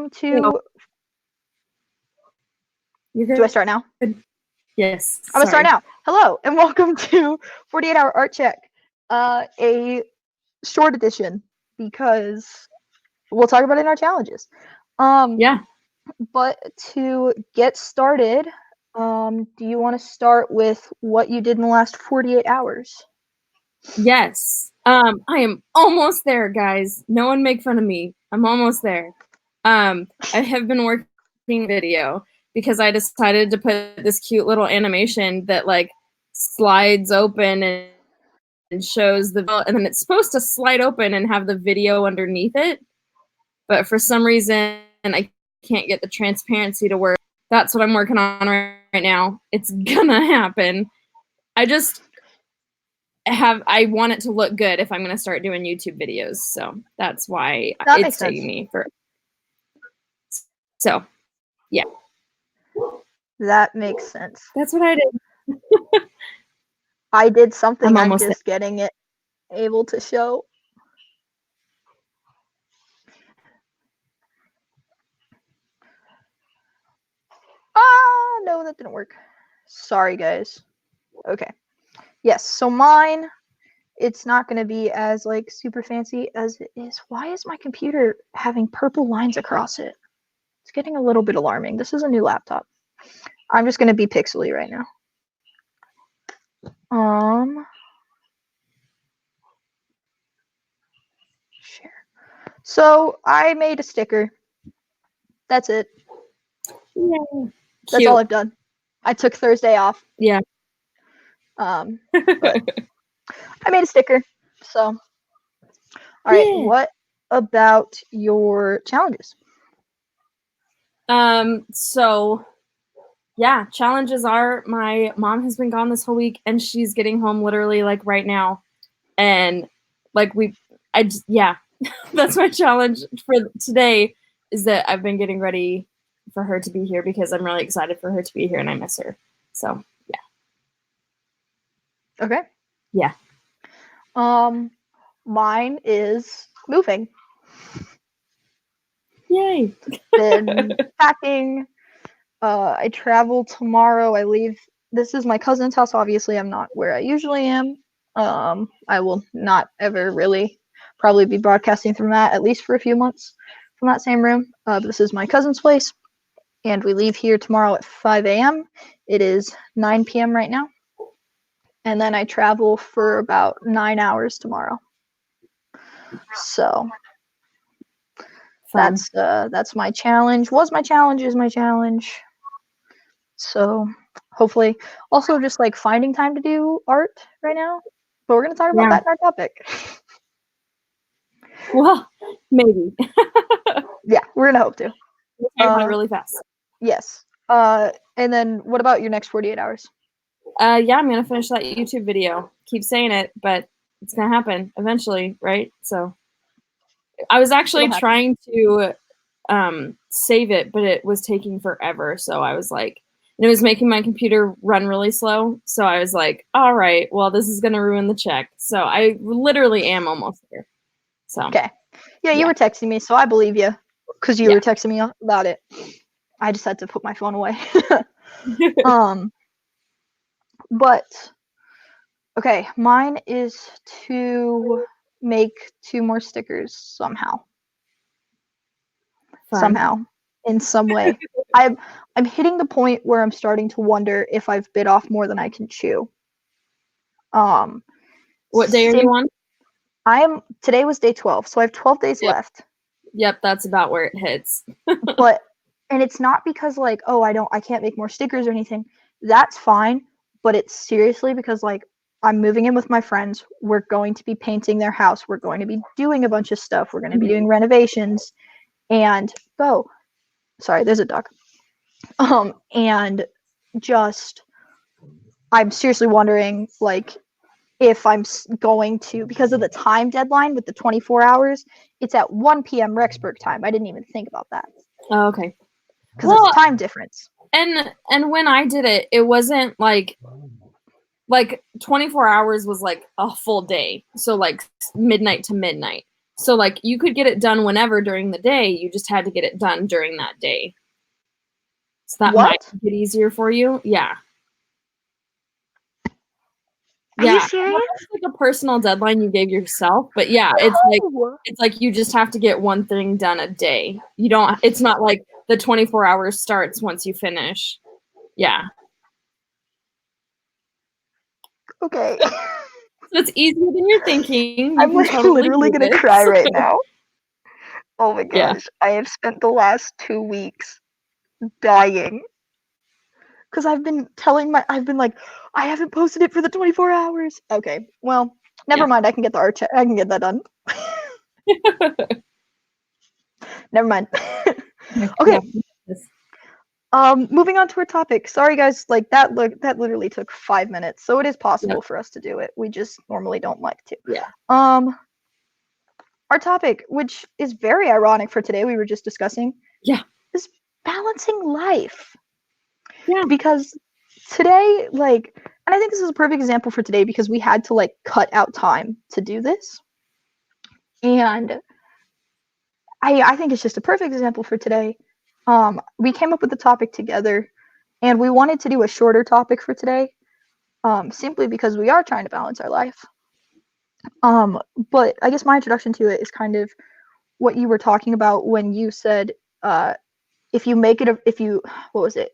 welcome to... You're good. Do I start now? Yes. I'm going to start now. Hello, and welcome to 48-Hour Art Check, a short edition, because we'll talk about it in our challenges. Yeah. But to get started, do you want to start with what you did in the last 48 hours? Yes. I am almost there, guys. No one make fun of me. I'm almost there. I have been working video because I decided to put this cute little animation that like slides open and shows the, and then it's supposed to slide open and have the video underneath it. But for some reason, I can't get the transparency to work. That's what I'm working on right now. It's gonna happen. I want it to look good if I'm going to start doing YouTube videos. So that's why it's taking me for. So, yeah. That makes sense. That's what I did. I did something. I'm just getting it able to show. No, that didn't work. Sorry, guys. Okay. Yes, so mine, it's not going to be as like super fancy as it is. Why is my computer having purple lines across it? It's getting a little bit alarming. This is a new laptop. I'm just going to be pixely right now. Share. So I made a sticker. That's it. Yeah. That's all I've done. I took Thursday off. Yeah. But I made a sticker. So, all right. Yeah. What about your challenges? So yeah, challenges are my mom has been gone this whole week and she's getting home literally like right now. And like that's my challenge for today is that I've been getting ready for her to be here because I'm really excited for her to be here and I miss her. So yeah. Okay. Yeah. Mine is moving. Yay. Been packing. I travel tomorrow. I leave. This is my cousin's house. Obviously, I'm not where I usually am. I will not ever really probably be broadcasting from that, at least for a few months from that same room. But this is my cousin's place. And we leave here tomorrow at 5 a.m. It is 9 p.m. right now. And then I travel for about 9 hours tomorrow. So that's my challenge. Was my challenge, is my challenge. So hopefully, also just like finding time to do art right now. But we're going to talk about that in our topic. Well, maybe. Yeah, we're going to hope to. Really fast. Yes. And then what about your next 48 hours? Yeah, I'm going to finish that YouTube video. Keep saying it, but it's going to happen eventually, right? So I was actually trying to save it, but it was taking forever. So I was like, and it was making my computer run really slow. So I was like, all right, well, this is going to ruin the check. So I literally am almost there. So okay. Yeah, you were texting me, so I believe you because you were texting me about it. I just had to put my phone away. But okay, mine is to make 2 more stickers somehow. Fun. Somehow, in some way. I'm hitting the point where I'm starting to wonder if I've bit off more than I can chew. What day are you on? Today was day 12, so I have 12 days left. Yep, that's about where it hits. And it's not because like, oh, I can't make more stickers or anything. That's fine, but it's seriously because like I'm moving in with my friends. We're going to be painting their house. We're going to be doing a bunch of stuff. We're going to be doing renovations. And sorry, there's a duck. And just, I'm seriously wondering, like, if I'm going to, because of the time deadline with the 24 hours, it's at 1 p.m. Rexburg time. I didn't even think about that. Oh, okay. Because it's time difference. And when I did it, it wasn't like 24 hours was like a full day. So like midnight to midnight. So like you could get it done whenever during the day, you just had to get it done during that day. So that might What? make it easier for you. Yeah. Are you Yeah. serious? It's like a personal deadline you gave yourself, but yeah, No. it's like you just have to get one thing done a day. You don't it's not like the 24 hours starts once you finish. Yeah. Okay. So it's easier than you're thinking. You I'm can like totally literally do gonna cry this. right now. Oh my Yeah. gosh. I have spent the last 2 weeks dying. Because I've been like, I haven't posted it for the 24 hours. Okay. Well, never Yeah. mind. I can get the art check. I can get that done. Never mind. Okay. Yeah. Moving on to our topic. Sorry guys, like that literally took 5 minutes. So it is Yeah. possible for us to do it. We just normally don't like to. Yeah. Um our topic, which is very ironic for today, we were just discussing, Yeah. is balancing life. Yeah. Because today, like, and I think this is a perfect example for today because we had to like cut out time to do this. And I think it's just a perfect example for today. We came up with the topic together and we wanted to do a shorter topic for today, simply because we are trying to balance our life. But I guess my introduction to it is kind of what you were talking about when you said, if you make it, if you, what was it?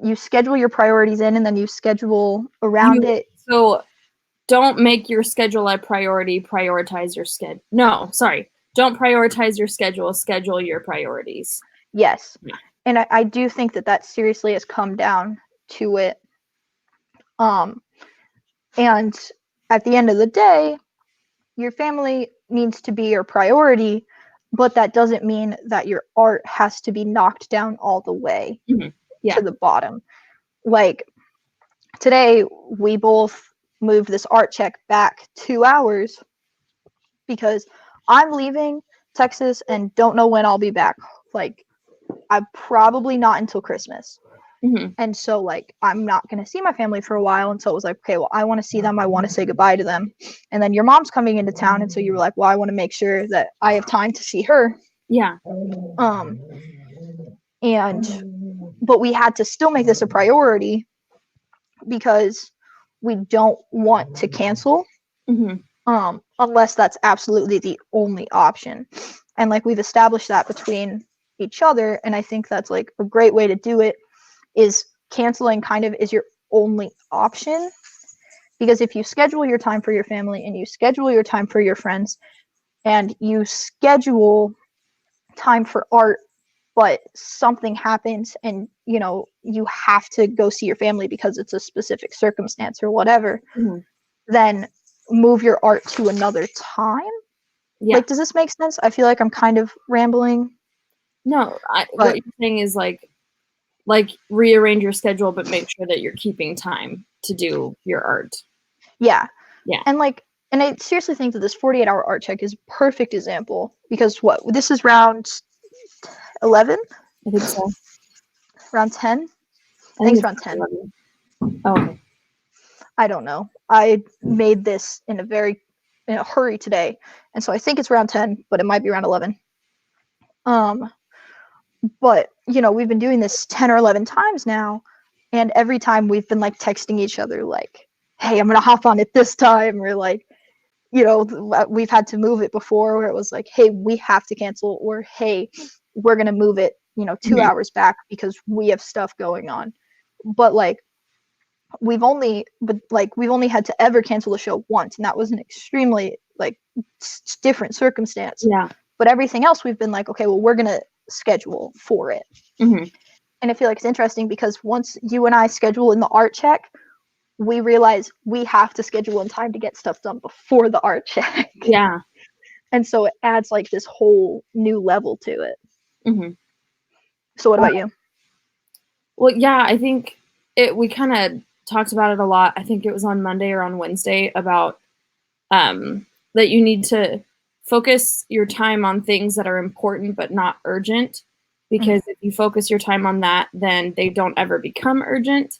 You schedule your priorities in and then you schedule around it. So don't make your schedule a priority, prioritize your schedule. No, sorry. Don't prioritize your schedule your priorities. Yes. Yeah. And I do think that seriously has come down to it. And at the end of the day, your family needs to be your priority, but that doesn't mean that your art has to be knocked down all the way Yeah. to the bottom. Like today, we both moved this art check back 2 hours because I'm leaving Texas and don't know when I'll be back. Like, I'm probably not until Christmas. And so, like, I'm not going to see my family for a while. And so it was like, okay, well, I want to see them. I want to say goodbye to them. And then your mom's coming into town. And so you were like, well, I want to make sure that I have time to see her. Yeah. But we had to still make this a priority because we don't want to cancel. Unless that's absolutely the only option. And like we've established that between each other. And I think that's like a great way to do it is canceling kind of is your only option. Because if you schedule your time for your family and you schedule your time for your friends and you schedule time for art, but something happens and you know you have to go see your family because it's a specific circumstance or whatever, then move your art to another time. Yeah. Like, does this make sense? I feel like I'm kind of rambling. No, what you're saying is like rearrange your schedule, but make sure that you're keeping time to do your art. Yeah. Yeah. And like, and I seriously think that this 48-hour art check is a perfect example because what this is round 11. I think so. Round 10. I think think it's round 10. 11. Oh, okay. I don't know. I made this in a hurry today, and so I think it's round 10, but it might be round 11. But you know, we've been doing this 10 or 11 times now, and every time we've been like texting each other like, "Hey, I'm gonna hop on it this time," or like, you know, we've had to move it before where it was like, "Hey, we have to cancel," or "Hey, we're gonna move it, you know, 2 hours back because we have stuff going on." But like we've only had to ever cancel the show once, and that was an extremely like different circumstance. Yeah. But everything else we've been like, okay, well, we're gonna schedule for it. And I feel like it's interesting because once you and I schedule in the art check, we realize we have to schedule in time to get stuff done before the art check. Yeah. And so it adds like this whole new level to it. So what about you? Well, yeah, I think we kind of talked about it a lot. I think it was on Monday or on Wednesday about that you need to focus your time on things that are important but not urgent, because if you focus your time on that, then they don't ever become urgent,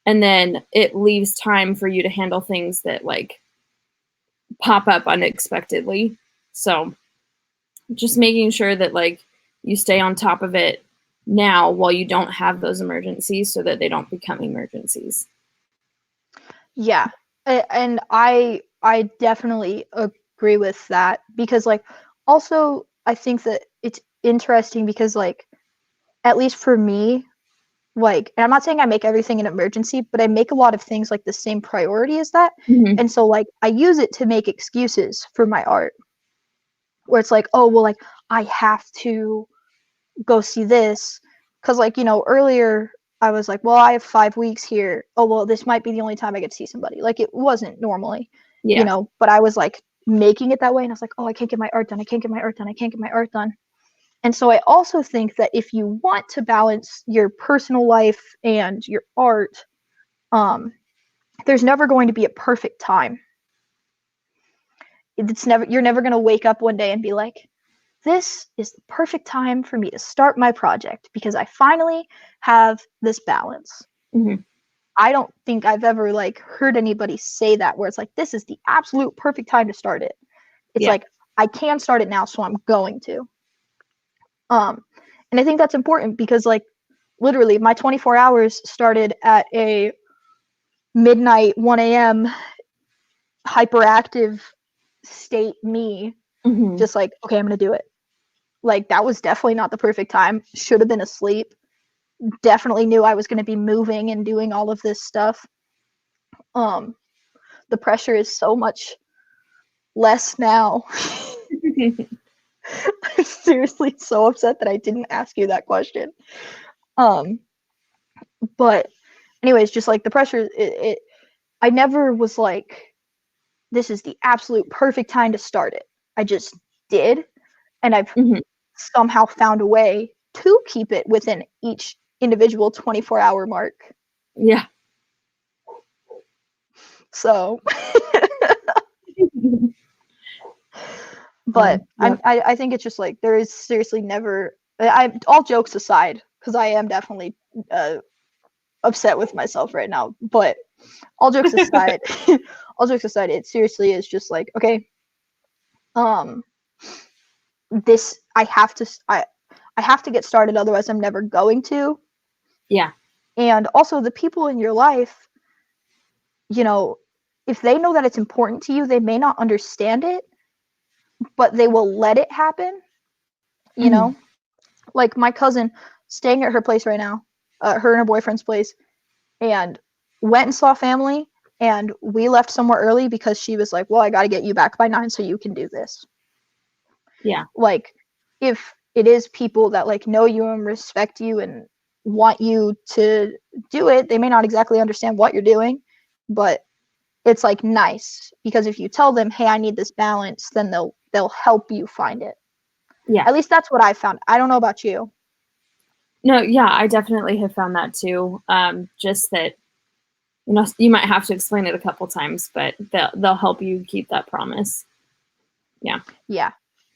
and then it leaves time for you to handle things that like pop up unexpectedly. So just making sure that like you stay on top of it now while you don't have those emergencies so that they don't become emergencies. Yeah. And I definitely agree with that, because like also I think that it's interesting because like at least for me, like, and I'm not saying I make everything an emergency, but I make a lot of things like the same priority as that. Mm-hmm. And so like I use it to make excuses for my art, where it's like, oh well, like I have to go see this, because like, you know, earlier I was like, well, I have 5 weeks here, oh well, this might be the only time I get to see somebody. Like it wasn't normally, you Yeah. know, but I was like making it that way, and I was like, oh, I can't get my art done, I can't get my art done, I can't get my art done. And so I also think that if you want to balance your personal life and your art, there's never going to be a perfect time. You're never going to wake up one day and be like, this is the perfect time for me to start my project because I finally have this balance. Mm-hmm. I don't think I've ever like heard anybody say that, where it's like, this is the absolute perfect time to start it. It's like, I can start it now, so I'm going to. And I think that's important because like literally my 24 hours started at a midnight 1 a.m. hyperactive state me, Mm-hmm. just like, okay, I'm gonna do it. Like that was definitely not the perfect time. Should have been asleep. Definitely knew I was gonna be moving and doing all of this stuff. The pressure is so much less now. I'm seriously so upset that I didn't ask you that question. But anyways, just like the pressure, I never was like, this is the absolute perfect time to start it. I just did, and I've Mm-hmm. somehow found a way to keep it within each individual 24-hour mark. Yeah. So, but Yep. I think it's just like there is seriously never. All jokes aside, because I am definitely upset with myself right now. But all jokes aside, all jokes aside, it seriously is just like, okay, this I have to get started, otherwise I'm never going to. Yeah. And also the people in your life, you know, if they know that it's important to you, they may not understand it, but they will let it happen, you Mm-hmm. know? Like my cousin staying at her place right now, her and her boyfriend's place, and went and saw family, and we left somewhere early because she was like, well, I got to get you back by 9 so you can do this. Yeah. Like if it is people that like know you and respect you and want you to do it, they may not exactly understand what you're doing, but it's like nice, because if you tell them, hey, I need this balance, then they'll help you find it. Yeah. At least that's what I found. I don't know about you. No, yeah, I definitely have found that too. Just that, you know, you might have to explain it a couple times, but they'll help you keep that promise. Yeah. Yeah.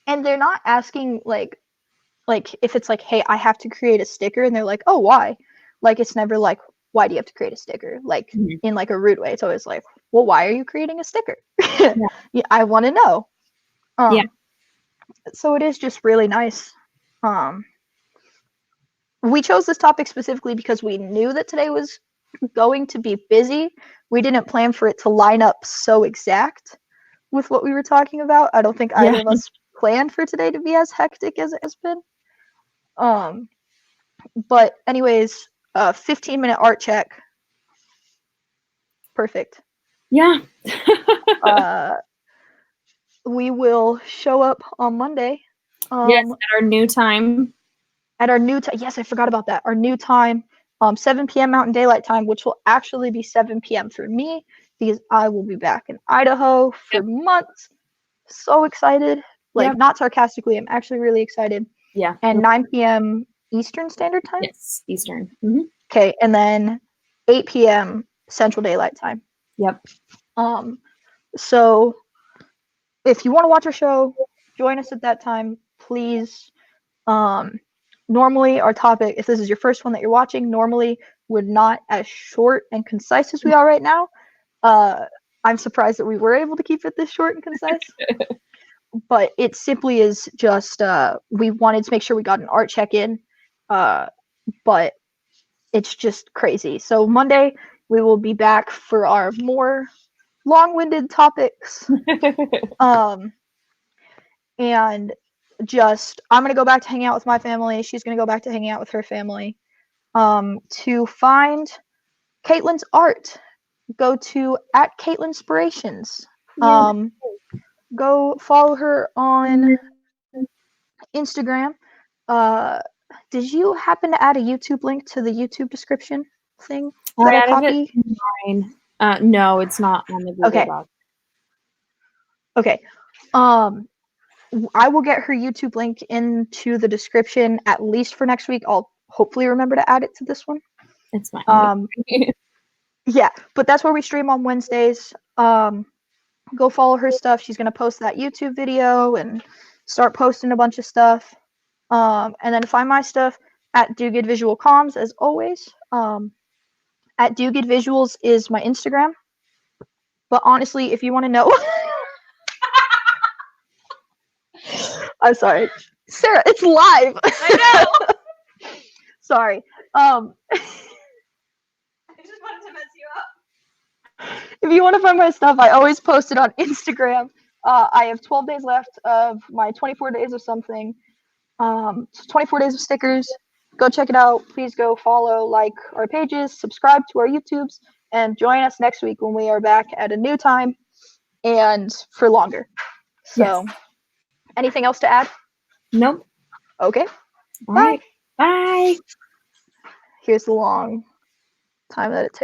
And they're not asking like if it's like, hey, I have to create a sticker, and they're like, oh, why? Like it's never like, why do you have to create a sticker? Like Mm-hmm. in like a rude way. It's always like, well, why are you creating a sticker? Yeah. Yeah, I want to know. Yeah. So it is just really nice. Um we chose this topic specifically because we knew that today was going to be busy. We didn't plan for it to line up so exact with what we were talking about. I don't think Yeah. either of us planned for today to be as hectic as it has been. But anyways, 15-minute art check. Perfect. Yeah. Uh, we will show up on Monday. Yes, at our new time. At our new time. Yes, I forgot about that. Our new time, 7 p.m. Mountain Daylight Time, which will actually be 7 p.m. for me because I will be back in Idaho for Yep. months. So excited. Like, Yep. not sarcastically, I'm actually really excited. Yeah. And 9 p.m. Eastern Standard Time? Yes, Eastern. Mm-hmm. Okay, and then 8 p.m. Central Daylight Time. Yep. So if you want to watch our show, join us at that time, please. Normally our topic, if this is your first one that you're watching, normally we're not as short and concise as we are right now. I'm surprised that we were able to keep it this short and concise. but it simply is just we wanted to make sure we got an art check-in, but it's just crazy. So Monday we will be back for our more long-winded topics. And just I'm gonna go back to hanging out with my family. She's gonna go back to hanging out with her family. To find Kaitlin's art, go to @KaitlinSpirations. Go follow her on Instagram. Uh, did you happen to add a YouTube link to the YouTube description thing that I added copy? it to mine. No, it's not on the Google Okay. Doc. Okay. I will get her YouTube link into the description at least for next week. I'll hopefully remember to add it to this one. It's fine. Yeah, but that's where we stream on Wednesdays. Go follow her stuff. She's gonna post that YouTube video and start posting a bunch of stuff. And then find my stuff at diuguidvisualcomms as always. @diuguidvisuals is my Instagram. But honestly, if you want to know, I'm sorry, Sarah, it's live. I know. Sorry. I just wanted to mess you up. If you want to find my stuff, I always post it on Instagram. I have 12 days left of my 24 days of something. 24 days of stickers. Go check it out. Please go follow, like our pages, subscribe to our YouTubes, and join us next week when we are back at a new time and for longer. So, yes. Anything else to add? Nope. Okay. All right. Bye. Here's the long time that it takes.